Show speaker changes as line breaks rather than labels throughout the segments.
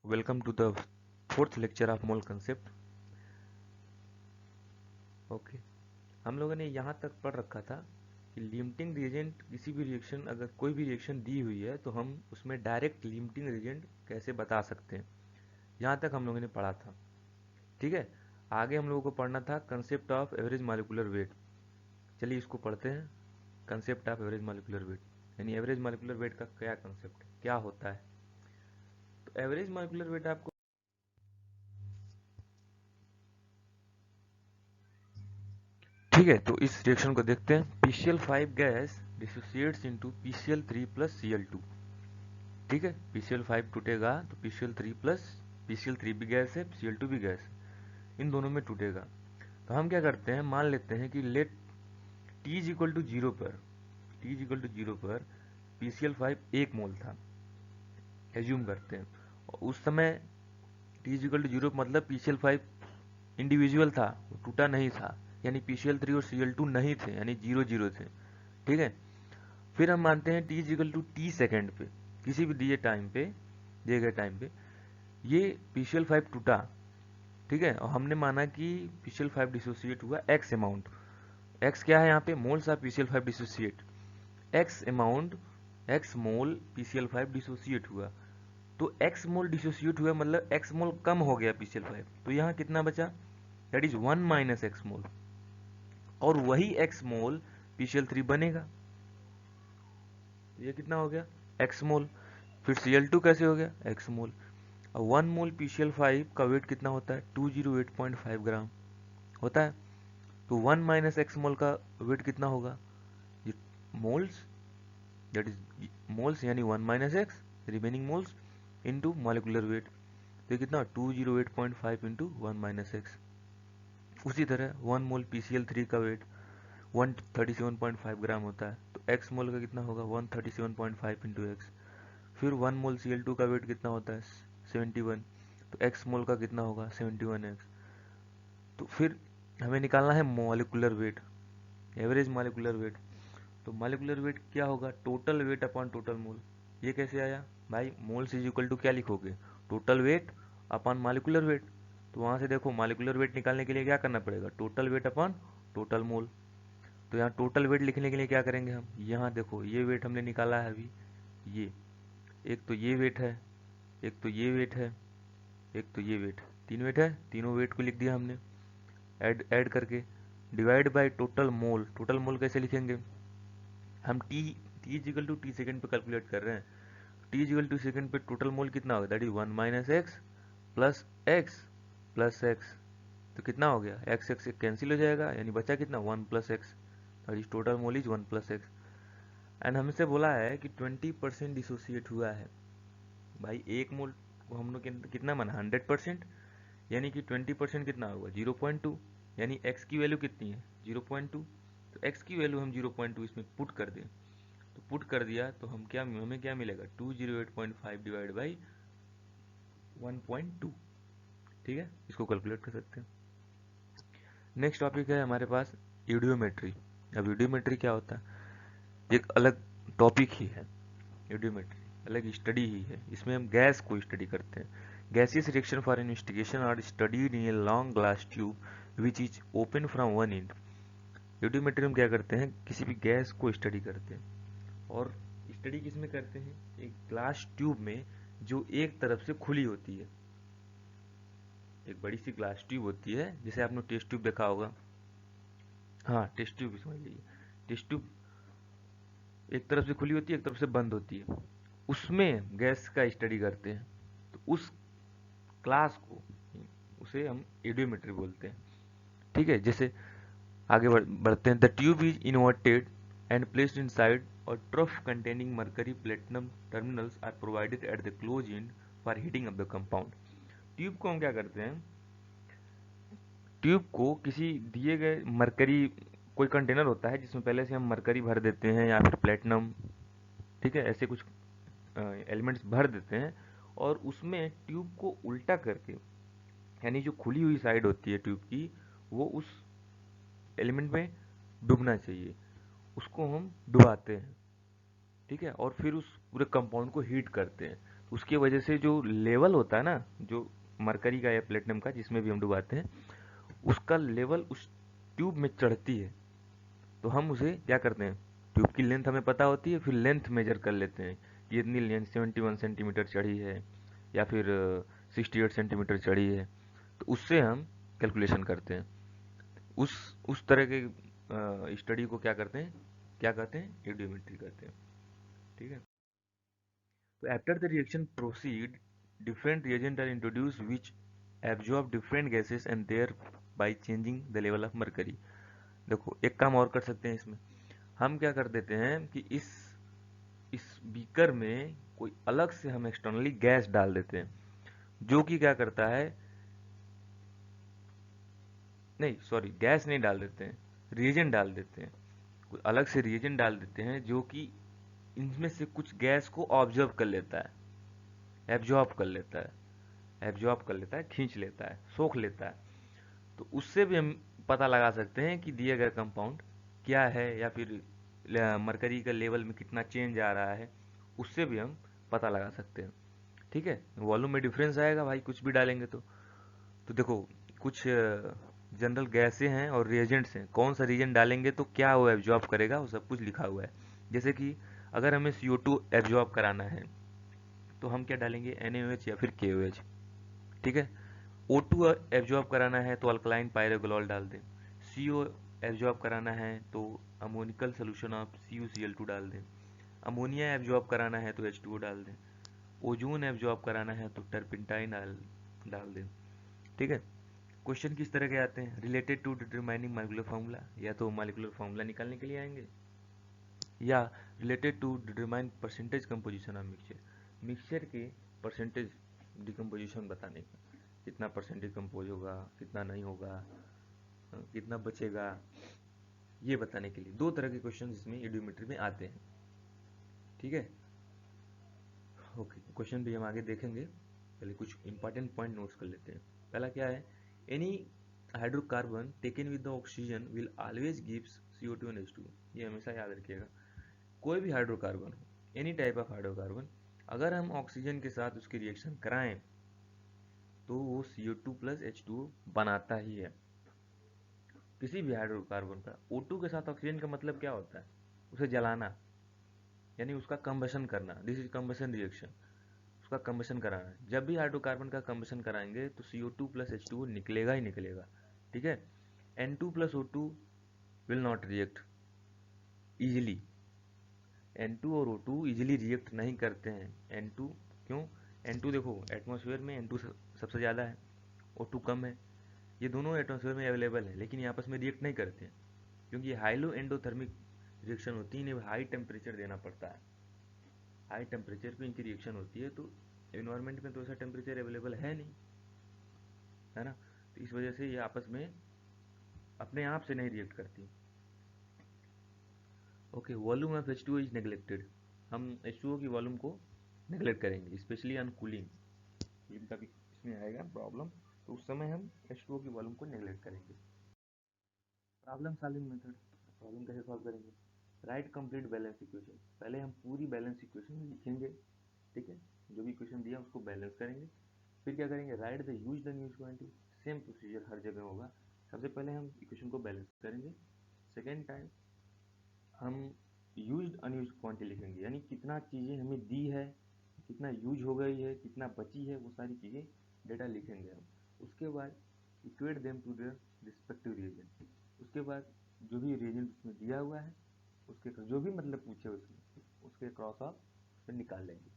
Welcome to the fourth lecture of mole concept. Okay हम लोगों ने यहाँ तक पढ़ रखा था कि लिमिटिंग रिएजेंट किसी भी रिएक्शन, अगर कोई भी रिएक्शन दी हुई है तो हम उसमें डायरेक्ट लिमिटिंग रिएजेंट कैसे बता सकते हैं। यहाँ तक हम लोगों ने पढ़ा था। ठीक है, आगे हम लोगों को पढ़ना था concept of average molecular weight. चलिए इसको पढ़ते हैं। Concept of average molecular weight, यानी एवरेज मॉलिक्यूलर वेट का क्या कंसेप्ट है, क्या होता है। तो एवरेज मॉलिक्यूलर वेट आपको ठीक है, तो इस रिएक्शन को देखते हैं। PCl5 gas dissociates into PCl3 plus Cl2। ठीक है, PCl5 टूटेगा तो PCl3 प्लस, PCl3 भी गैस है, Cl2 भी गैस है, इन दोनों में टूटेगा। तो हम क्या करते हैं, मान लेते हैं कि let T is equal to zero पर, T is equal to zero पर PCl5 1 मोल था, एज्यूम करते हैं। और उस समय T is equal to zero मतलब PCl5 इंडिविजुअल था, वो टूटा नहीं था, यानी PCl3 और Cl2 नहीं थे, यानी 0 0 थे। ठीक है, फिर हम मानते हैं T is equal to T second पे, किसी भी दिए गए टाइम पे ये PCl5 टूटा। ठीक है, और हमने माना कि PCl5 डिसोसिएट हुआ X अमाउंट। X क्या है यहाँ पे, moles of PCl5 dissociate. X amount, X mole PCl5 dissociate हुआ। तो X मोल डिसोसिएट हुआ मतलब X मोल कम हो गया PCl5, तो यहाँ कितना बचा, दैट इज 1 माइनस X मोल, और वही X मोल PCl3 बनेगा। ये कितना हो गया, X मोल। फिर Cl2 कैसे हो गया, X मोल। और 1 मोल PCl5 का वेट कितना होता है, 208.5 ग्राम होता है। तो 1 माइनस X मोल का वेट कितना होगा, ये मोल्स, दैट इज मोल्स, यानी 1 minus X remaining moles into molecular weight. तो कितना, 208.5 इंटू 1 माइनस X। उसी तरह 1 मोल PCl3 का वेट 137.5 ग्राम होता है, तो X मोल का कितना होगा, 137.5 इंटू X। फिर 1 मोल Cl2 का वेट कितना होता है, 71, तो X मोल का कितना होगा, 71X। तो फिर हमें निकालना है molecular weight, average molecular weight. तो मॉलिक्यूलर वेट क्या होगा, total weight upon total mole. ये कैसे आया भाई, मोल्स इज इक्वल टू क्या लिखोगे, total weight upon molecular weight. तो वहाँ से देखो मॉलिक्यूलर वेट निकालने के लिए क्या करना पड़ेगा, total weight upon total mole. तो यहाँ टोटल वेट लिखने के लिए क्या करेंगे हम, यहाँ देखो ये वेट हमने निकाला है अभी, ये एक तो ये वेट है, एक तो ये वेट है, एक तो ये वेट, 3 वेट है, तीनों वेट को लिख दिया हमने ऐड ऐड करके, divide by total mole. Total mole कैसे लिखेंगे, हम T is equal to T second पे कैलकुलेट कर रहे हैं। टी इजिकल टू सेकेंड पे टोटल मोल कितना होगा, that is 1 minus x plus x. तो कितना हो गया, एक्स एक्स कैंसिल हो जाएगा, यानी बचा कितना, 1 plus x, that is total mole is 1 plus x. And हमसे बोला है कि 20% डिसोसिएट हुआ है। भाई एक मोल को हम लोग कितना माना, 100%, यानी कि 20% कितना होगा, 0.2, यानी x की वैल्यू कितनी है, 0.2। तो x की वैल्यू हम 0.2 इसमें पुट कर दें, तो पुट कर दिया तो हमें क्या मिलेगा, 208.5 डिवाइड बाई 1.2। ठीक है, इसको कैलकुलेट कर सकते हैं। नेक्स्ट टॉपिक है हमारे पास यूडियोमेट्री। अब यूडियोमेट्री क्या होता है, एक अलग टॉपिक ही है। यूडियोमेट्री अलग स्टडी ही है, इसमें हम गैस को स्टडी करते हैं। Gaseous reaction for investigation are studied in a long glass tube which is open from one end. Eudiometry में क्या करते हैं, किसी भी गैस को स्टडी करते हैं, और स्टडी किस में करते हैं, एक ग्लास ट्यूब में जो एक तरफ से खुली होती है। एक बड़ी सी ग्लास ट्यूब होती है, जैसे आपने टेस्ट ट्यूब देखा होगा, हाँ टेस्ट ट्यूब समझ लीजिए। टेस्ट ट्यूब एक तरफ से खुली होती है, एक तरफ से बंद होती है, उसमें गैस का स्टडी करते हैं। तो उस क्लास को, उसे हम यूडियोमेट्री बोलते हैं। ठीक है, जैसे आगे बढ़ते हैं। The tube is inverted and placed inside और trough containing mercury platinum terminals are provided at the closed end for heating of the compound. Tube को हम क्या करते हैं, ट्यूब को किसी दिए गए मरकरी, कोई कंटेनर होता है जिसमें पहले से हम मरकरी भर देते हैं या फिर प्लेटिनम, ठीक है, ऐसे कुछ एलिमेंट्स भर देते हैं, और उसमें ट्यूब को उल्टा करके, यानी जो खुली हुई साइड होती है ट्यूब की, वो उस एलिमेंट में डूबना चाहिए, उसको हम डुबाते हैं। ठीक है, और फिर उस पूरे कंपाउंड को हीट करते हैं। उसकी वजह से जो लेवल होता है ना, जो मरकरी का या प्लेटिनम का जिसमें भी हम डुबाते हैं, उसका लेवल उस ट्यूब में चढ़ती है। तो हम उसे क्या करते हैं, ट्यूब की लेंथ हमें पता होती है, फिर लेंथ मेजर कर लेते हैं कि इतनी लेंथ 71 सेंटीमीटर चढ़ी है या फिर 68 सेंटीमीटर चढ़ी है। तो उससे हम कैलकुलेशन करते हैं। उस उस तरह के स्टडी को क्या कहते हैं, एडियोमेट्री कहते हैं। ठीक है। तो after the reaction proceed, different reagents are introduced which absorb different gases and thereby changing the level of mercury। देखो एक काम और कर सकते हैं इसमें, हम क्या कर देते हैं कि इस बीकर में कोई अलग से हम एक्सटर्नली गैस डाल देते हैं, जो कि क्या करता है, नहीं सॉरी गैस नहीं डाल देते हैं, रिएजेंट डाल देते हैं, कोई अलग से रिएजेंट डाल देते हैं जो कि इनमें से कुछ गैस को ऑब्जर्व कर लेता है, एब्जॉर्ब कर लेता है, खींच लेता है, सोख लेता है। तो उससे भी हम पता लगा सकते हैं कि दिया गया कंपाउंड क्या है, या फिर मरकरी का लेवल में कितना चेंज आ रहा है, उससे भी हम पता लगा सकते हैं। ठीक है, वॉल्यूम में डिफरेंस आएगा भाई कुछ भी डालेंगे तो देखो कुछ जनरल गैसें हैं और रिएजेंट्स हैं, कौन सा रिएजेंट डालेंगे तो क्या वो एब्जॉर्ब करेगा, वो सब कुछ लिखा हुआ है। जैसे कि अगर हमें CO2 एब्जॉर्ब कराना है तो हम क्या डालेंगे, NaOH या फिर KOH। ठीक है। O2 एब्जॉर्ब कराना है तो अल्कलाइन पायरोग्लोल डाल दें। CO एब्जॉर्ब कराना है तो अमोनिकल सोल्यूशन ऑफ CuCl2 डाल दें। अमोनिया एब्जॉर्ब कराना है तो H2O डाल दें। ओजोन एब्जॉर्ब कराना है तो टर्पेंटाइन डाल दें। ठीक है। क्वेश्चन किस तरह के आते हैं, related to determining molecular formula, या तो मॉलिक्यूलर फार्मूला निकालने के लिए आएंगे, या related to determine percentage composition of mixture के परसेंटेज डिकम्पोजिशन बताने का, कितना परसेंटेज कंपोज होगा, कितना नहीं होगा, कितना बचेगा, ये बताने के लिए दो तरह के क्वेश्चन इसमें एडियोमेट्री में आते हैं। ठीक है। ओके, क्वेश्चन भी हम आगे देखेंगे, पहले कुछ इंपॉर्टेंट पॉइंट नोट्स कर लेते हैं। पहला क्या है, any hydrocarbon taken with the oxygen will always gives CO2 and H2। ये हमेशा याद रखिएगा, कोई भी हाइड्रोकार्बन हो, एनी टाइप ऑफ हाइड्रोकार्बन, अगर हम ऑक्सीजन के साथ उसकी रिएक्शन कराएं तो वो CO2 प्लस H2O बनाता ही है। किसी भी हाइड्रोकार्बन का O2 के साथ ऑक्सीजन का मतलब क्या होता है, उसे जलाना, यानी उसका कंबशन करना, दिस इज कंबशन रिएक्शन, उसका कंबशन कराना है। जब भी हाइड्रोकार्बन का कंबशन कराएंगे तो CO2 प्लस H2O निकलेगा ही निकलेगा। ठीक है। N2 plus O2 will not react easily, N2 और O2 इजिली रिएक्ट नहीं करते हैं। N2 क्यों, N2 देखो एटमॉस्फेयर में N2 सबसे ज़्यादा है, O2 कम है, ये दोनों एटमॉस्फेयर में अवेलेबल है, लेकिन ये आपस में रिएक्ट नहीं करते हैं, क्योंकि ये हाइलो एंडोथर्मिक रिएक्शन होती है, इन्हें हाई टेम्परेचर देना पड़ता है, हाई टेम्परेचर पे इनकी रिएक्शन होती है। तो इन्वायरमेंट में तो ऐसा टेम्परेचर अवेलेबल है नहीं, है ना, तो इस वजह से ये आपस में अपने आप से नहीं रिएक्ट करती। Okay, volume of H2O is neglected, हम H2O की वॉल्यूम को नेग्लेक्ट करेंगे, स्पेशली ऑन कूलिंग, कूलिंग का भी इसमें आएगा प्रॉब्लम, तो उस समय हम H2O की वॉल्यूम को नेग्लेक्ट करेंगे। प्रॉब्लम सॉल्विंग मेथड, प्रॉब्लम कैसे सॉल्व करेंगे, राइट कंप्लीट बैलेंस इक्वेशन, पहले हम पूरी बैलेंस इक्वेशन लिखेंगे। ठीक है, जो भी इक्वेशन दिया उसको बैलेंस करेंगे, फिर क्या करेंगे, write the use the news quantity, same procedure हर जगह होगा। सबसे पहले हम इक्वेशन को बैलेंस करेंगे, सेकेंड टाइम हम यूज्ड अनयूज क्वांटिटी लिखेंगे, यानी कितना चीज़ें हमें दी है, कितना यूज हो गई है, कितना बची है, वो सारी चीज़ें डेटा लिखेंगे हम। उसके बाद equate them to their respective reagent, उसके बाद जो भी रिएजेंट उसमें दिया हुआ है उसके जो भी मतलब पूछे उसमें उसके क्रॉस ऑफ फिर निकाल लेंगे।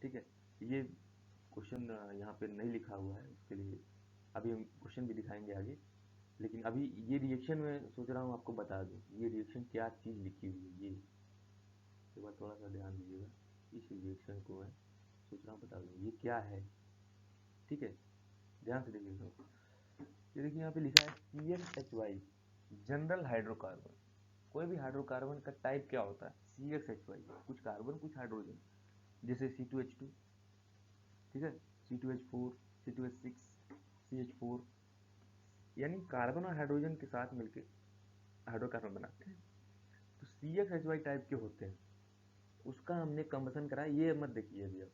ठीक है। ये क्वेश्चन यहाँ पे नहीं लिखा हुआ है, उसके लिए अभी हम क्वेश्चन भी दिखाएंगे आगे, लेकिन अभी ये रिएक्शन में सोच रहा हूँ आपको बता दूँ, ये रिएक्शन क्या चीज़ लिखी हुई है, ये एक बार थोड़ा सा ध्यान दीजिएगा, इस रिएक्शन को मैं सोच रहा हूँ बता दूँ ये क्या है। ठीक है, ध्यान से देखिएगा, ये देखिए यहाँ पे लिखा है CXHY, जनरल हाइड्रोकार्बन, कोई भी हाइड्रोकार्बन का टाइप क्या होता है, CXHY, कुछ कार्बन कुछ हाइड्रोजन, जैसे C2H2, ठीक है, C2H4, C2H6, CH4, यानी कार्बन और हाइड्रोजन के साथ मिलकर हाइड्रोकार्बन बनाते हैं। तो CXHY टाइप के होते हैं, उसका हमने कंबसन करा, ये मत देखिए अभी अब,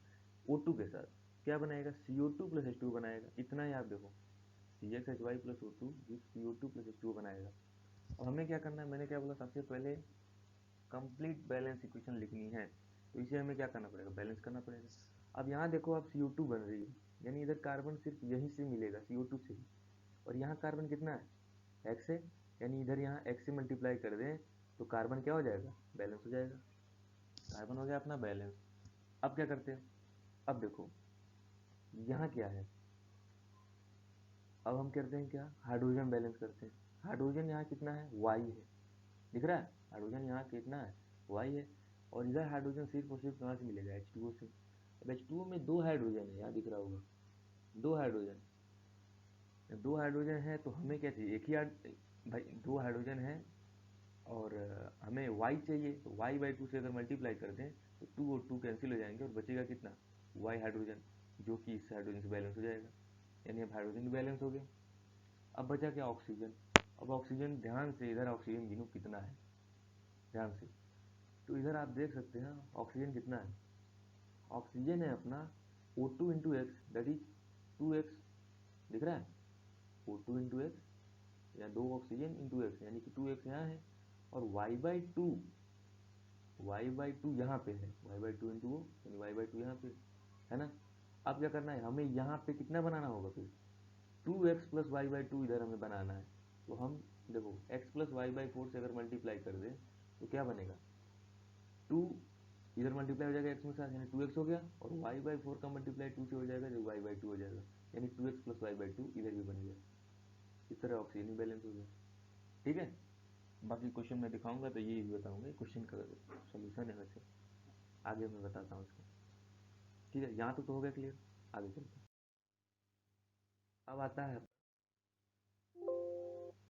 O2 के साथ क्या बनाएगा, CO2 प्लस H2O बनाएगा। इतना ही आप देखो, CXHY plus O2 CO2 plus H2O बनाएगा। और हमें क्या करना है, मैंने क्या बोला, सबसे पहले कंप्लीट बैलेंस इक्वेशन लिखनी है, तो इसे हमें क्या करना पड़ेगा, बैलेंस करना पड़ेगा। अब यहाँ देखो आप CO2 बन रही है, यानी इधर कार्बन सिर्फ यहीं से मिलेगा CO2 से ही, और यहाँ कार्बन कितना है, X है, यानी इधर यहाँ X से मल्टीप्लाई कर दें तो कार्बन क्या हो जाएगा, बैलेंस हो जाएगा। कार्बन हो गया अपना बैलेंस। अब क्या करते हैं, अब देखो यहाँ क्या है, अब हम करते हैं क्या, हाइड्रोजन बैलेंस करते हैं। हाइड्रोजन यहाँ कितना है, Y है, दिख रहा है, हाइड्रोजन यहाँ कितना है, Y है, और इधर हाइड्रोजन सिर्फ और सिर्फ कहाँ से मिलेगा, H2O से। अब H2O में दो हाइड्रोजन है, यहाँ दिख रहा होगा, दो हाइड्रोजन, दो हाइड्रोजन है, तो हमें क्या चाहिए, एक ही भाई दो हाइड्रोजन है, और हमें Y चाहिए, तो Y/2 से अगर मल्टीप्लाई कर दें तो 2 और 2 कैंसिल हो जाएंगे, और बचेगा कितना, Y हाइड्रोजन, जो कि इस हाइड्रोजन से बैलेंस हो जाएगा, यानी अब हाइड्रोजन भी बैलेंस हो गया। अब बचा क्या, ऑक्सीजन। अब ऑक्सीजन, ध्यान से इधर ऑक्सीजन गिनो कितना है, ध्यान से, तो इधर आप देख सकते हैं ऑक्सीजन कितना है, ऑक्सीजन है अपना O2 into x, that is 2x, दिख रहा है, O2 इंटू एक्स, या दो ऑक्सीजन इंटू एक्स, यानी कि 2x यहाँ है, और y/2 यहाँ पे है, y/2 इंटू वो, यानी y/2 यहाँ पे है ना। अब क्या करना है, हमें यहाँ पे कितना बनाना होगा फिर, 2x प्लस y/2 इधर हमें बनाना है। तो हम देखो x प्लस y/4 से अगर मल्टीप्लाई कर दें तो क्या बनेगा, 2 इधर मल्टीप्लाई हो जाएगा x में साथ, यानी 2x हो गया, और y/4 का मल्टीप्लाई 2 से हो जाएगा, जो y/2 हो जाएगा, यानी 2x प्लस y/2 इधर भी बन गया। इस तरह ऑक्सीजन बैलेंस हो गया। ठीक है, बाकी क्वेश्चन मैं दिखाऊंगा तो ये भी बताऊंगा, क्वेश्चन का सोल्यूशन है वैसे, आगे मैं बताता हूँ इसको। ठीक है, यहाँ तक तो हो गया क्लियर, आगे चलते हैं। अब आता है